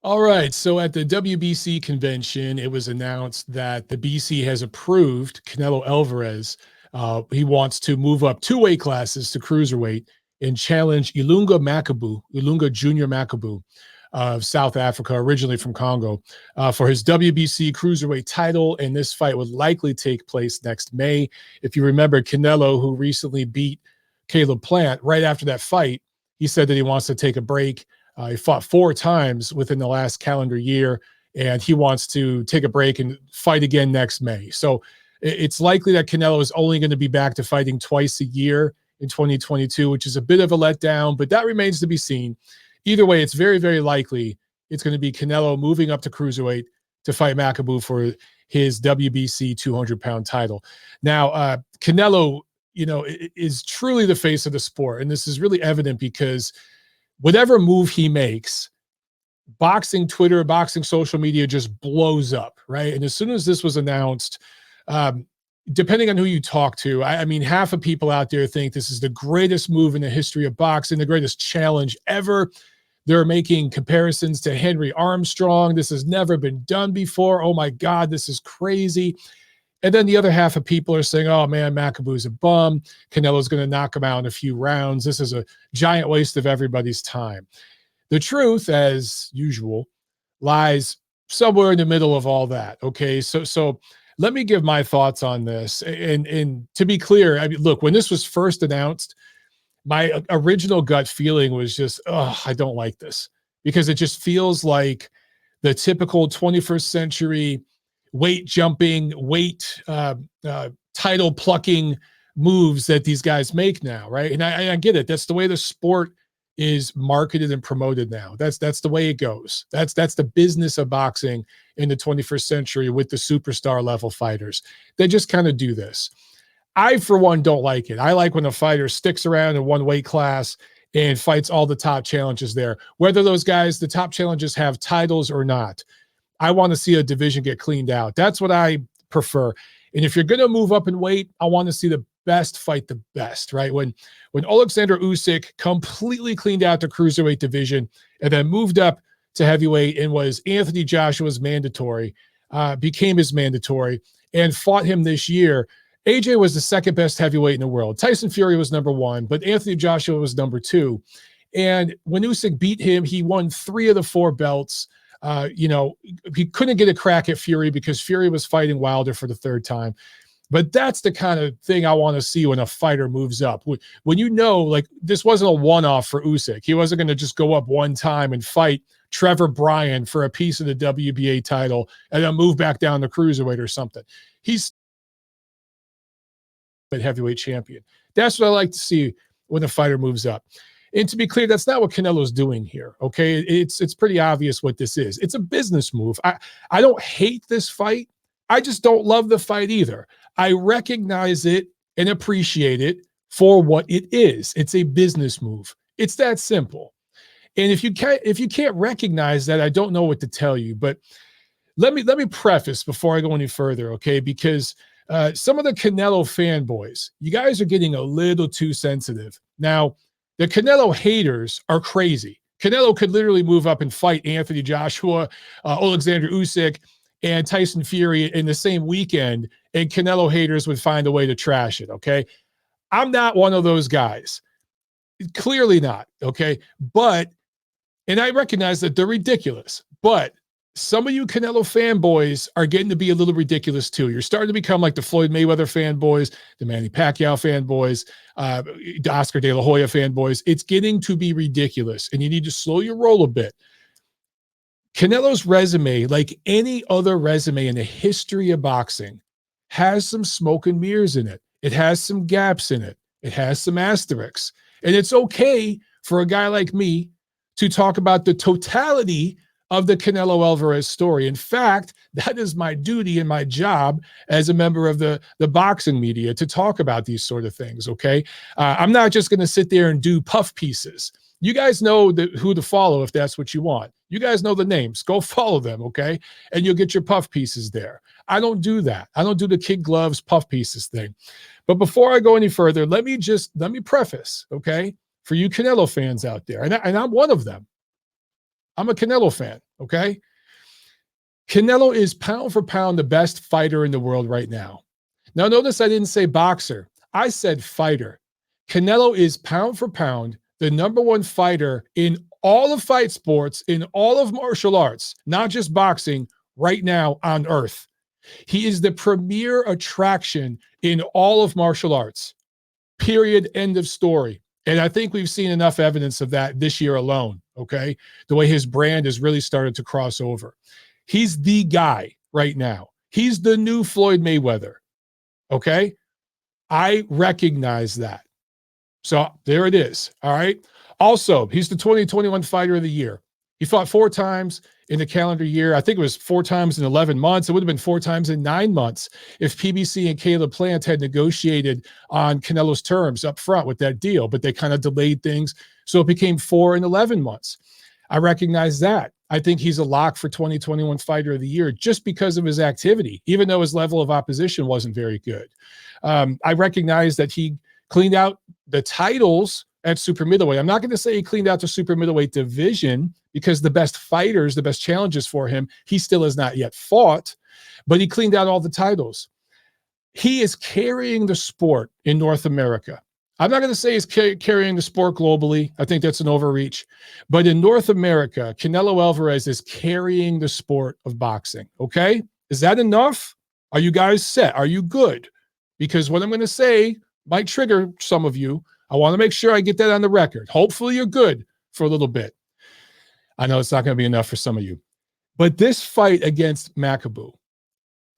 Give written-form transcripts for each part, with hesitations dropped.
All right. So at the WBC convention, it was announced that the BC has approved Canelo Alvarez. He wants to move up 2 weight classes to cruiserweight and challenge Ilunga Makabu, Ilunga Junior Makabu of South Africa, originally from Congo, for his WBC cruiserweight title. And this fight would likely take place next May. If you remember, Canelo, who recently beat Caleb Plant, right after that fight, he said that he wants to take a break. He fought 4 times within the last calendar year, and he wants to take a break and fight again next May. So it's likely that Canelo is only going to be back to fighting twice a year in 2022, which is a bit of a letdown, but that remains to be seen. Either way, it's very, very likely it's going to be Canelo moving up to cruiserweight to fight Makabu for his WBC 200-pound title. Now, Canelo, is truly the face of the sport, and this is really evident because whatever move he makes, boxing Twitter, boxing social media just blows up, right? And as soon as this was announced, depending on who you talk to, I mean, half of people out there think this is the greatest move in the history of boxing, the greatest challenge ever. They're making comparisons to Henry Armstrong. This has never been done before. Oh my God, this is crazy. And then the other half of people are saying, oh man, Makabu's a bum. Canelo's going to knock him out in a few rounds. This is a giant waste of everybody's time. The truth, as usual, lies somewhere in the middle of all that. Okay, so let me give my thoughts on this. And to be clear, I mean, look, when this was first announced, my original gut feeling was just, oh, I don't like this, because it just feels like the typical 21st century weight jumping, weight title plucking moves that these guys make now, right? And I get it. That's the way the sport is marketed and promoted now. That's the way it goes. That's the business of boxing in the 21st century with the superstar level fighters. They just kind of do this. I, for one, don't like it. I like when a fighter sticks around in one weight class and fights all the top challenges there, whether those guys, the top challenges, have titles or not. I want to see a division get cleaned out. That's what I prefer. And if you're going to move up in weight, I want to see the best fight the best, right? When Alexander Usyk completely cleaned out the cruiserweight division and then moved up to heavyweight and was Anthony Joshua's mandatory, became his mandatory, and fought him this year, AJ was the second best heavyweight in the world. Tyson Fury was number 1, but Anthony Joshua was number 2. And when Usyk beat him, he won 3 of the 4 belts. He couldn't get a crack at Fury because Fury was fighting Wilder for the 3rd time. But that's the kind of thing I want to see when a fighter moves up. When like, this wasn't a one-off for Usyk. He wasn't going to just go up one time and fight Trevor Bryan for a piece of the WBA title and then move back down to cruiserweight or something. He's a heavyweight champion. That's what I like to see when a fighter moves up. And to be clear, that's not what Canelo's doing here, okay? It's pretty obvious what this is. It's a business move. I don't hate this fight. I just don't love the fight either. I recognize it and appreciate it for what it is. It's a business move. It's that simple. And if you can't recognize that, I don't know what to tell you. But let me preface before I go any further, okay? Because some of the Canelo fanboys, you guys are getting a little too sensitive. Now, the Canelo haters are crazy. Canelo could literally move up and fight Anthony Joshua, Alexander Usyk, and Tyson Fury in the same weekend, and Canelo haters would find a way to trash it, okay? I'm not one of those guys. Clearly not, okay? And I recognize that they're ridiculous, but some of you Canelo fanboys are getting to be a little ridiculous too. You're starting to become like the Floyd Mayweather fanboys, the Manny Pacquiao fanboys, the Oscar De La Hoya fanboys. It's getting to be ridiculous, and you need to slow your roll a bit. Canelo's resume, like any other resume in the history of boxing, has some smoke and mirrors in it. It has some gaps in it. It has some asterisks. And it's okay for a guy like me to talk about the totality of the Canelo Alvarez story. In fact, that is my duty and my job as a member of the boxing media, to talk about these sort of things, okay? I'm not just going to sit there and do puff pieces. You guys know who to follow if that's what you want. You guys know the names. Go follow them, okay? And you'll get your puff pieces there. I don't do that. I don't do the kid gloves puff pieces thing. But before I go any further, let me preface, okay, for you Canelo fans out there, and I'm one of them. I'm a Canelo fan. Okay. Canelo is pound for pound the best fighter in the world right now. Now, notice I didn't say boxer. I said fighter. Canelo is pound for pound the number one fighter in all of fight sports, in all of martial arts, not just boxing, right now on earth. He is the premier attraction in all of martial arts. Period. End of story. And I think we've seen enough evidence of that this year alone, okay? The way his brand has really started to cross over. He's the guy right now. He's the new Floyd Mayweather, okay? I recognize that. So there it is, all right? Also, he's the 2021 Fighter of the Year. He fought 4 times in the calendar year. I think it was 4 times in 11 months. It would have been 4 times in 9 months if PBC and Caleb Plant had negotiated on Canelo's terms up front with that deal, but they kind of delayed things. So it became 4 in 11 months. I recognize that. I think he's a lock for 2021 Fighter of the Year just because of his activity, even though his level of opposition wasn't very good. I recognize that he cleaned out the titles at super middleweight. I'm not going to say he cleaned out the super middleweight division because the best fighters, the best challenges for him, he still has not yet fought, but he cleaned out all the titles. He is carrying the sport in North America. I'm not going to say he's carrying the sport globally. I think that's an overreach. But in North America, Canelo Alvarez is carrying the sport of boxing. Okay? Is that enough? Are you guys set? Are you good? Because what I'm going to say might trigger some of you. I want to make sure I get that on the record. Hopefully you're good for a little bit. I know it's not going to be enough for some of you. But this fight against Makabu,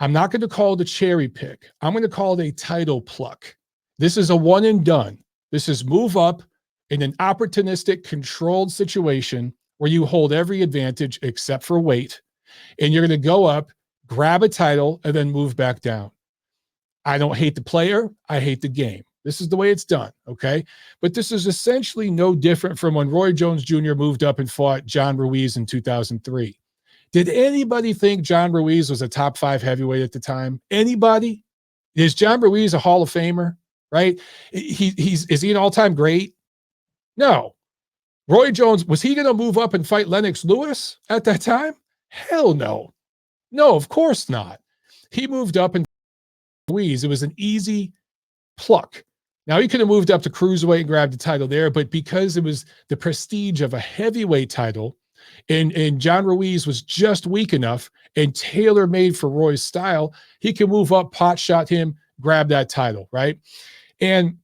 I'm not going to call it a cherry pick. I'm going to call it a title pluck. This is a one and done. This is move up in an opportunistic, controlled situation where you hold every advantage except for weight, and you're going to go up, grab a title, and then move back down. I don't hate the player. I hate the game. This is the way it's done, okay? But this is essentially no different from when Roy Jones Jr. moved up and fought John Ruiz in 2003. Did anybody think John Ruiz was a top 5 heavyweight at the time? Anybody? Is John Ruiz a Hall of Famer, right? Is he an all-time great? No. Roy Jones, was he going to move up and fight Lennox Lewis at that time? Hell no. No, of course not. He moved up and Ruiz. It was an easy pluck. Now, he could have moved up to cruiserweight and grabbed the title there, but because it was the prestige of a heavyweight title, and John Ruiz was just weak enough and tailor-made for Roy's style, he can move up, pot shot him, grab that title, right? And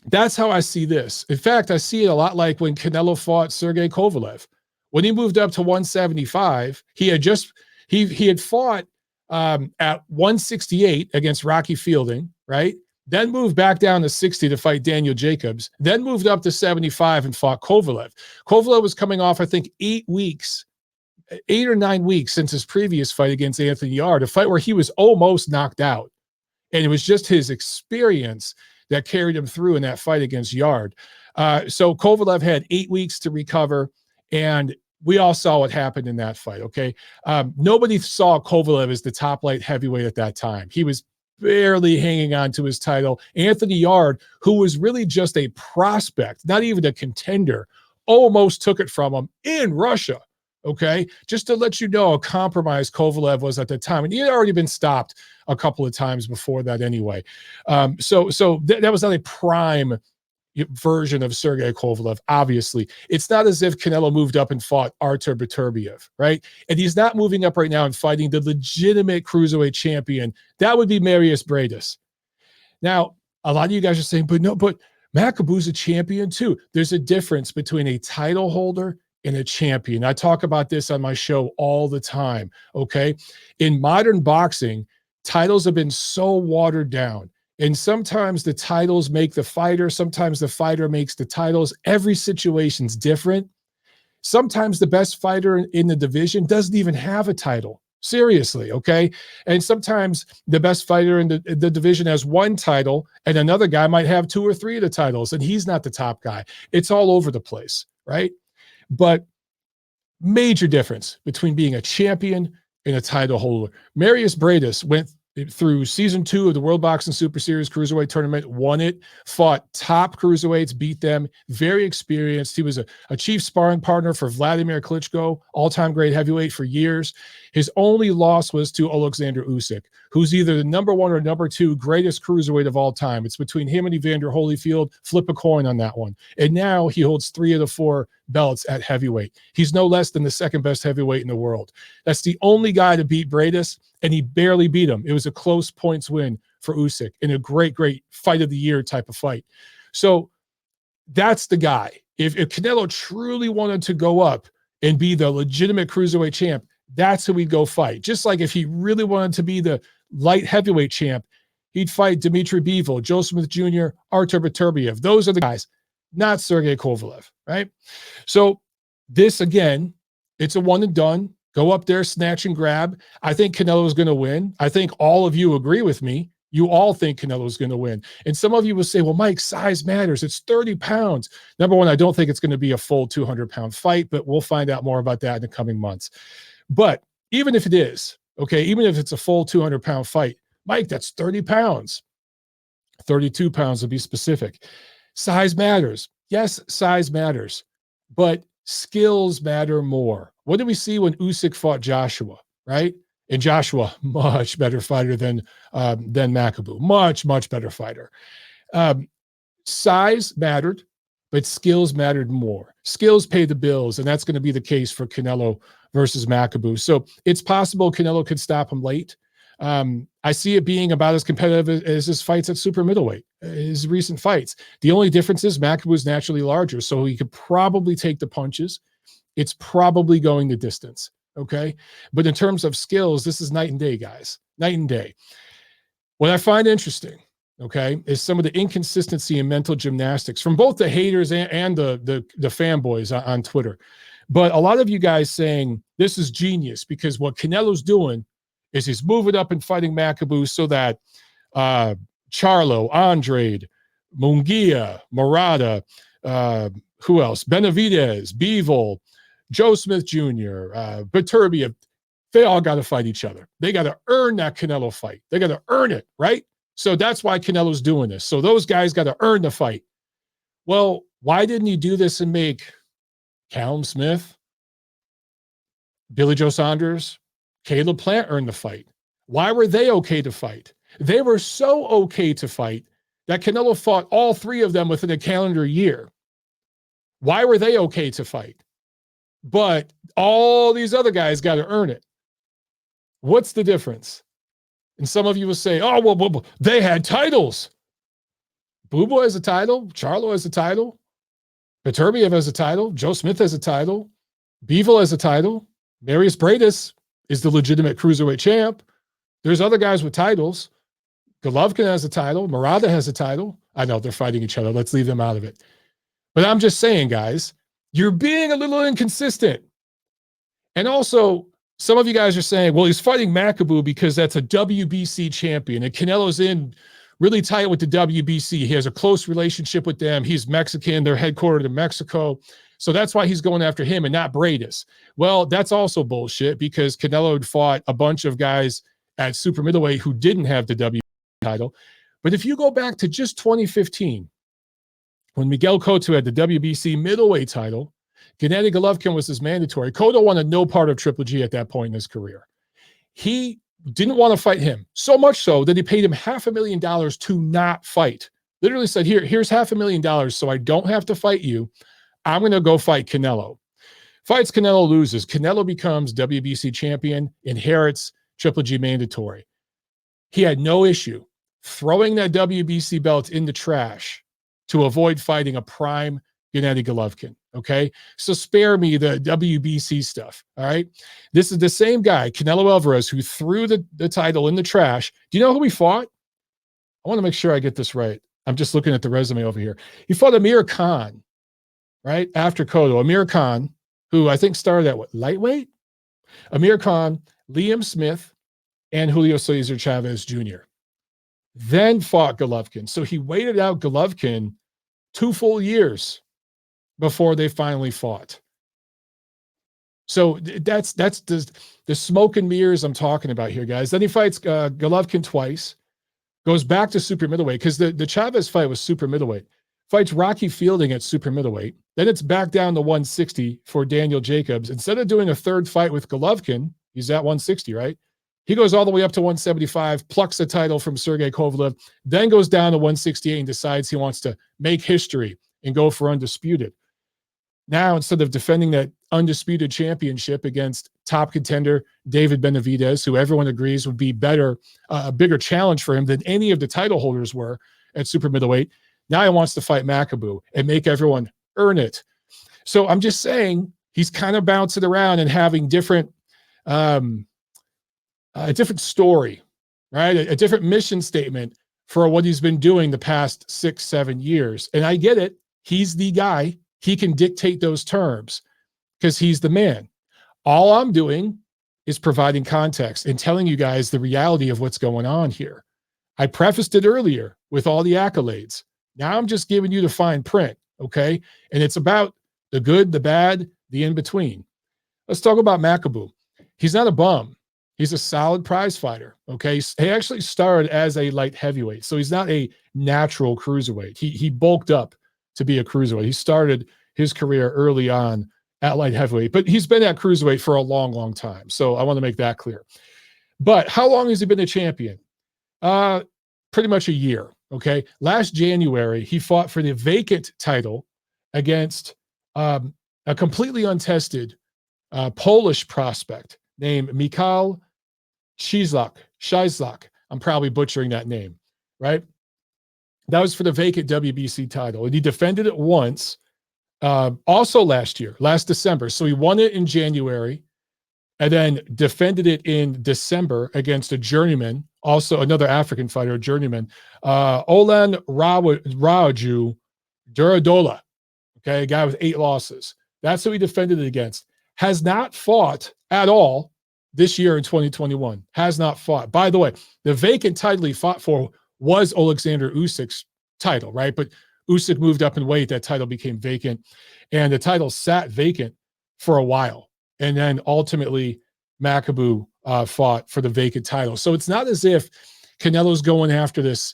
that's how I see this. In fact, I see it a lot like when Canelo fought Sergey Kovalev. When he moved up to 175, he had fought at 168 against Rocky Fielding, right? Then moved back down to 60 to fight Daniel Jacobs, then moved up to 75 and fought Kovalev. Kovalev was coming off, I think, 8 or 9 weeks since his previous fight against Anthony Yarde, a fight where he was almost knocked out. And it was just his experience that carried him through in that fight against Yarde. So Kovalev had 8 weeks to recover, and we all saw what happened in that fight, okay? Nobody saw Kovalev as the top light heavyweight at that time. He was barely hanging on to his title. Anthony Yarde, who was really just a prospect, not even a contender, almost took it from him in Russia, okay? Just to let you know how compromised Kovalev was at the time. And he had already been stopped a couple of times before that anyway. So that was not a prime version of Sergey Kovalev, obviously. It's not as if Canelo moved up and fought Artur Beterbiev, right? And he's not moving up right now and fighting the legitimate cruiserweight champion. That would be Marius Bradis. Now, a lot of you guys are saying, but Makabu's a champion too. There's a difference between a title holder and a champion. I talk about this on my show all the time, okay? In modern boxing, titles have been so watered down. And sometimes the titles make the fighter. Sometimes the fighter makes the titles. Every situation's different. Sometimes the best fighter in the division doesn't even have a title. Seriously, okay? And sometimes the best fighter in the division has 1 title, and another guy might have 2 or 3 of the titles, and he's not the top guy. It's all over the place, right? But major difference between being a champion and a title holder. Marius Bradis went through season 2 of the World Boxing Super Series Cruiserweight Tournament, won it, fought top cruiserweights, beat them, very experienced. He was a chief sparring partner for Vladimir Klitschko, all-time great heavyweight for years. His only loss was to Alexander Usyk, who's either the number 1 or number 2 greatest cruiserweight of all time. It's between him and Evander Holyfield. Flip a coin on that one. And now he holds 3 of the 4 belts at heavyweight. He's no less than the second best heavyweight in the world. That's the only guy to beat Bradis, and he barely beat him. It was a close points win for Usyk in a great, great fight of the year type of fight. So that's the guy. If Canelo truly wanted to go up and be the legitimate cruiserweight champ, that's who he'd go fight. Just like if he really wanted to be the light heavyweight champ, he'd fight Dmitry Bivol, Joe Smith Jr., Artur Beterbiev. Those are the guys, not Sergey Kovalev, right? So this, again, it's a one and done. Go up there, snatch and grab. I think Canelo's going to win. I think all of you agree with me. You all think Canelo's going to win. And some of you will say, well, Mike, size matters. It's 30 pounds. Number one, I don't think it's going to be a full 200-pound fight, but we'll find out more about that in the coming months. But even if it is, okay, even if it's a full 200-pound fight, Mike, that's 30 pounds. 32 pounds to be specific. Size matters. Yes, size matters. But skills matter more. What did we see when Usyk fought Joshua, right? And Joshua, much better fighter than Makabu. Much, much better fighter. Size mattered, but skills mattered more. Skills pay the bills, and that's going to be the case for Canelo versus Makabu. So it's possible Canelo could stop him late. I see it being about as competitive as his fights at super middleweight, his recent fights. The only difference is Makabu is naturally larger, so he could probably take the punches. It's probably going the distance, okay? But in terms of skills, this is night and day, guys. Night and day. What I find interesting, okay, is some of the inconsistency in mental gymnastics from both the haters and the fanboys on Twitter. But a lot of you guys saying this is genius because what Canelo's doing is he's moving up and fighting Makabu so that Charlo, Andrade, Munguia, Murata, who else? Benavidez, Bivol, Joe Smith Jr., Beterbiev, they all got to fight each other. They got to earn that Canelo fight. They got to earn it, right? So that's why Canelo's doing this. So those guys got to earn the fight. Well, why didn't he do this and make Callum Smith, Billy Joe Saunders, Caleb Plant earn the fight? Why were they okay to fight? They were so okay to fight that Canelo fought all 3 of them within a calendar year. Why were they okay to fight? But all these other guys got to earn it. What's the difference? And some of you will say, oh, well, they had titles. Bubo has a title. Charlo has a title. Beterbiev has a title. Joe Smith has a title. Bivol has a title. Marius Bradis is the legitimate cruiserweight champ. There's other guys with titles. Golovkin has a title. Murata has a title. I know they're fighting each other. Let's leave them out of it. But I'm just saying, guys, you're being a little inconsistent. And also, some of you guys are saying, well, he's fighting Makabu because that's a WBC champion. And Canelo's in really tight with the WBC. He has a close relationship with them. He's Mexican. They're headquartered in Mexico. So that's why he's going after him and not Bradis. Well, that's also bullshit because Canelo had fought a bunch of guys at super middleweight who didn't have the WBC title. But if you go back to just 2015, when Miguel Cotto had the WBC middleweight title, Gennady Golovkin was his mandatory. Cotto wanted no part of Triple G at that point in his career. He didn't want to fight him, so much so that he paid him $500,000 to not fight. Literally said, here's $500,000 so I don't have to fight you. I'm going to go fight Canelo. Fights Canelo, loses. Canelo becomes WBC champion, inherits Triple G mandatory. He had no issue throwing that WBC belt in the trash to avoid fighting a prime Gennady Golovkin, okay? So spare me the WBC stuff, all right? This is the same guy, Canelo Alvarez, who threw the title in the trash. Do you know who he fought? I want to make sure I get this right. I'm just looking at the resume over here. He fought Amir Khan, right? After Cotto. Amir Khan, who I think started at what, lightweight? Amir Khan, Liam Smith, and Julio Cesar Chavez Jr. Then fought Golovkin. So he waited out Golovkin 2 full years before they finally fought. So that's the smoke and mirrors I'm talking about here, guys. Then he fights Golovkin twice, goes back to super middleweight because the Chavez fight was super middleweight. Fights Rocky Fielding at super middleweight. Then it's back down to 160 for Daniel Jacobs. Instead of doing a third fight with Golovkin, he's at 160, right? He goes all the way up to 175, plucks the title from Sergey Kovalev, then goes down to 168 and decides he wants to make history and go for undisputed. Now, instead of defending that undisputed championship against top contender David Benavidez, who everyone agrees would be better, a bigger challenge for him than any of the title holders were at super middleweight, now he wants to fight Makabu and make everyone earn it. So I'm just saying he's kind of bouncing around and having different, a different story, right? A different mission statement for what he's been doing the past 6-7 years. And I get it. He's the guy. He can dictate those terms because he's the man. All I'm doing is providing context and telling you guys the reality of what's going on here. I prefaced it earlier with all the accolades. Now I'm just giving you the fine print, okay? And it's about the good, the bad, the in-between. Let's talk about Makabu. He's not a bum. He's a solid prize fighter, okay? He actually started as a light heavyweight, so he's not a natural cruiserweight. He bulked up to be a cruiserweight. He started his career early on at light heavyweight, but he's been at cruiserweight for a long, long time. So I want to make that clear. But how long has he been a champion? Pretty much a year, okay? Last January, he fought for the vacant title against a completely untested Polish prospect named Michał Szajzlak. I'm probably butchering that name, right? That was for the vacant WBC title. And he defended it once, also last December. So he won it in January and then defended it in December against a journeyman, also another African fighter, a journeyman, Olan Raju Duradola, okay, a guy with 8 losses. That's who he defended it against. Has not fought at all this year in 2021. Has not fought. By the way, the vacant title he fought for was Alexander Usyk's title, right? But Usyk moved up in weight. That title became vacant. And the title sat vacant for a while. And then ultimately, Makabu fought for the vacant title. So it's not as if Canelo's going after this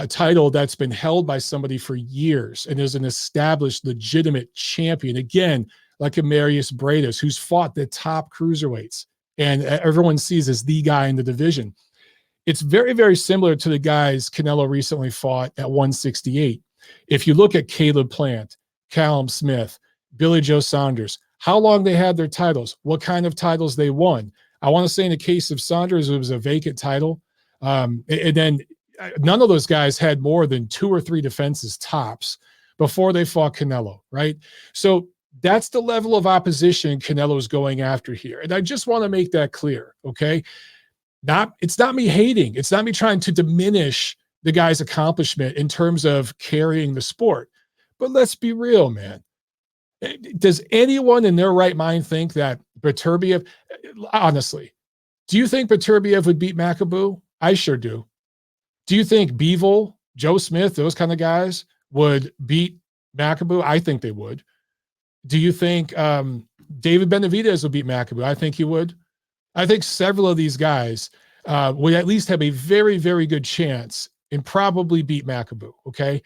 title that's been held by somebody for years and is an established, legitimate champion. Again, like a Marius Bredas, who's fought the top cruiserweights and everyone sees as the guy in the division. It's very, very similar to the guys Canelo recently fought at 168. If you look at Caleb Plant, Callum Smith, Billy Joe Saunders, how long they had their titles, what kind of titles they won. I want to say in the case of Saunders, it was a vacant title. And then none of those guys had more than 2 or 3 defenses tops before they fought Canelo, right? So that's the level of opposition Canelo's going after here. And I just want to make that clear, okay? It's not me hating. It's not me trying to diminish the guy's accomplishment in terms of carrying the sport. But let's be real, man. Does anyone in their right mind think that Beterbiev, honestly, do you think Beterbiev would beat Makabu? I sure do. Do you think Bivol, Joe Smith, those kind of guys would beat Makabu? I think they would. Do you think David Benavidez would beat Makabu? I think he would. I think several of these guys would at least have a very, very good chance and probably beat Makabu, okay?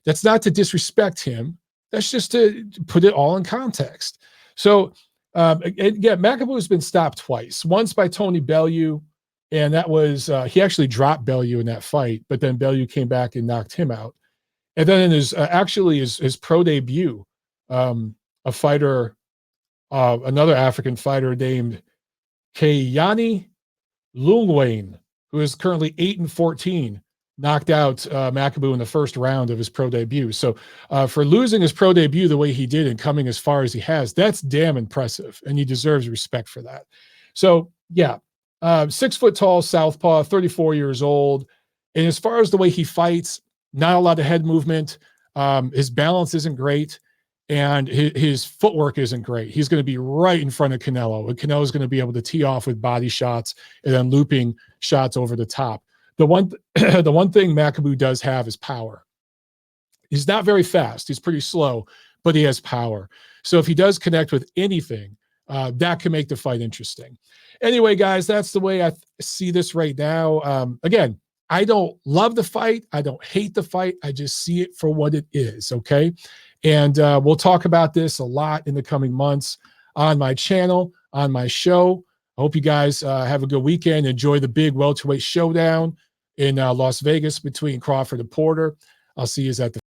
That's not to disrespect him. That's just to put it all in context. So, Makabu has been stopped twice. Once by Tony Bellew, and that was, he actually dropped Bellew in that fight, but then Bellew came back and knocked him out. And then in his, his pro debut, a fighter, another African fighter named Keyani Lungwain, who is currently 8-14, knocked out Makabu in the first round of his pro debut. So for losing his pro debut the way he did and coming as far as he has, that's damn impressive, and he deserves respect for that. So yeah, 6 foot tall southpaw, 34 years old, and as far as the way he fights, not a lot of head movement. His balance isn't great, and his footwork isn't great. He's going to be right in front of Canelo, and Canelo's going to be able to tee off with body shots and then looping shots over the top. The one thing Makabu does have is power. He's not very fast. He's pretty slow, but he has power. So if he does connect with anything, that can make the fight interesting. Anyway, guys, that's the way I see this right now. Again, I don't love the fight. I don't hate the fight. I just see it for what it is, okay? And we'll talk about this a lot in the coming months on my channel, on my show. I hope you guys have a good weekend. Enjoy the big welterweight showdown in Las Vegas between Crawford and Porter. I'll see you at the